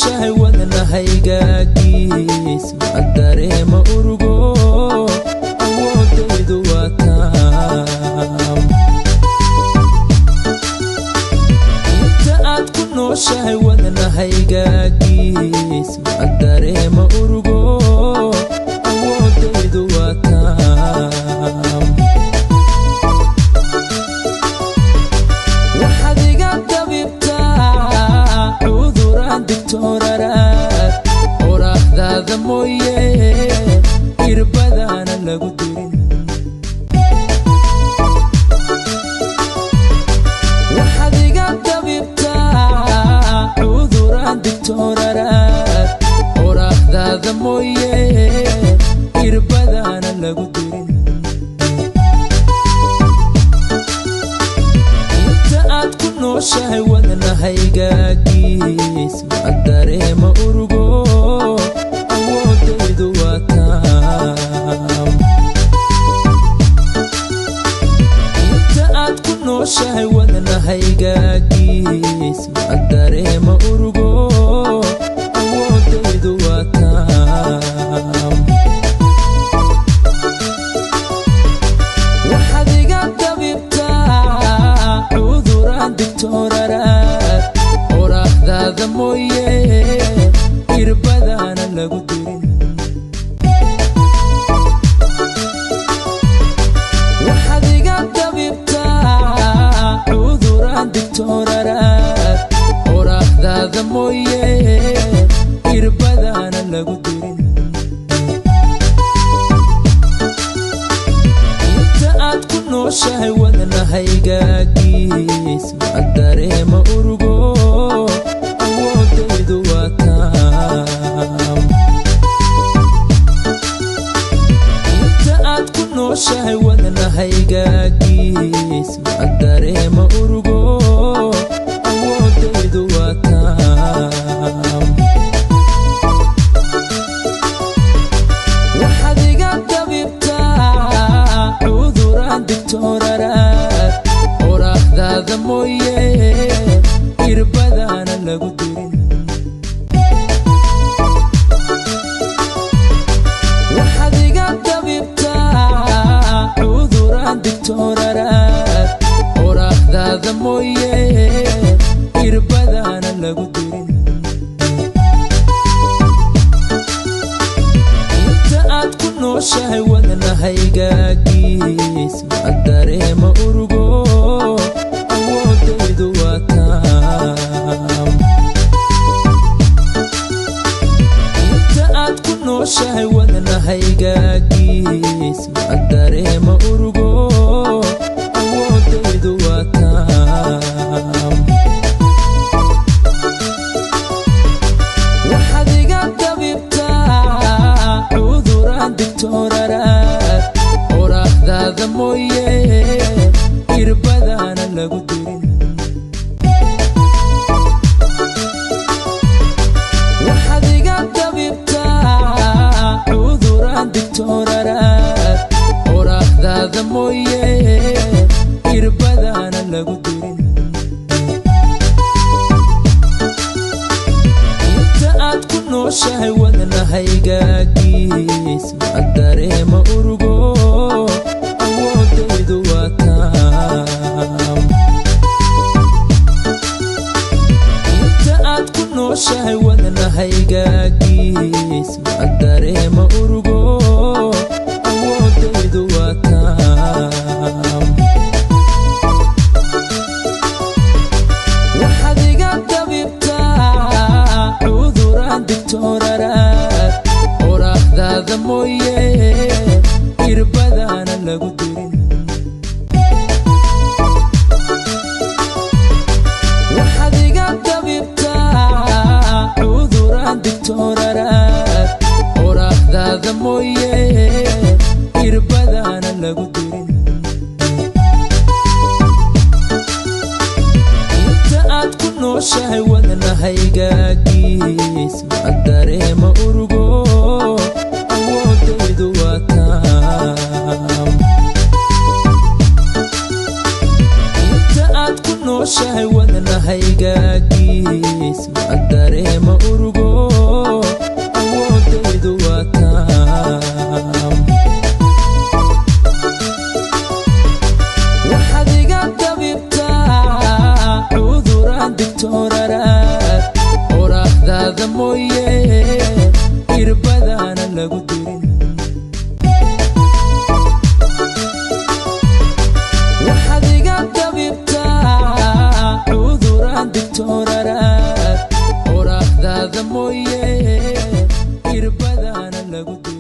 nooshahay wadnahaygaagis ma dareema urugo awoodaydu waa taam inta aad ku nooshahay wadnahaygaagis ma dareema urugo awoodaydu waa taam waxaad iga dabibtaa cuduraan digtooraraad qoraaxdaada mooye irbadaana lagu dirin waxaad iga dabibtaa cuduraan digtooraraad qoraaxdaada mooye irbadaana lagu dirin inta aad ku nooshahay wadnahaygaagis ma dareema urugo awoodaydu waa taam inta aad ku nooshahay wadnahaygaagis ma dareema urugo awoodaydu waa taam waxaad iga dabibtaa cuduraan digtooraraad qoraaxdaada mooye irbadaana lagu dirin waxaad iga dabibtaa cuduraan digtooraraad qoraaxdaada mooye irbadaana lagu dirin inta aad ku nooshahay wadnahaygaagis ma dareema urugo awoodaydu waa taam inta aad ku nooshahay wadnahaygaagis ma dareema urugo awoodaydu waa taam waxaad iga dabibtaa cuduraan digtooraraad qoraaxdaada mooye irbadaana lagu dirin waxaad iga dabibtaa cuduraan digtooraraad qoraaxdaada mooye irbadaana lagu dirin inta aad ku nooshahay wadnahaygaagis ma dareema urugo awoodaydu waa taam inta aad ku nooshahay wadnahaygaagis ma dareema urugo awoodaydu waa taam waxaad iga dabibtaa cuduraan digtooraraad qoraaxdaada mooye irbadaana lagu dirin waxaad iga dabibtaa cuduraan digtooraraad qoraaxdaada mooye irbadaana lagu dirin inta aad ku nooshahay wadnahaygaagis ma dareema urugo awoodaydu waa taam inta aad ku nooshahay wadnahaygaagis ma dareema urugo awoodaydu waa taam waxaad iga dabibtaa cuduraan digtooraraad qoraaxdaada mooye irbadaana lagu dirin waxaad iga dabibtaa cuduraan digtooraraad qoraaxdaada mooye irbadaana lagu dirin inta aad ku nooshahay wadnahaygaagis ma dareema urugo awoodaydu waa taam inta aad ku nooshahay wadnahaygaagis ma dareema urugo garaad oraahdaada mooye irbadana lagu dilo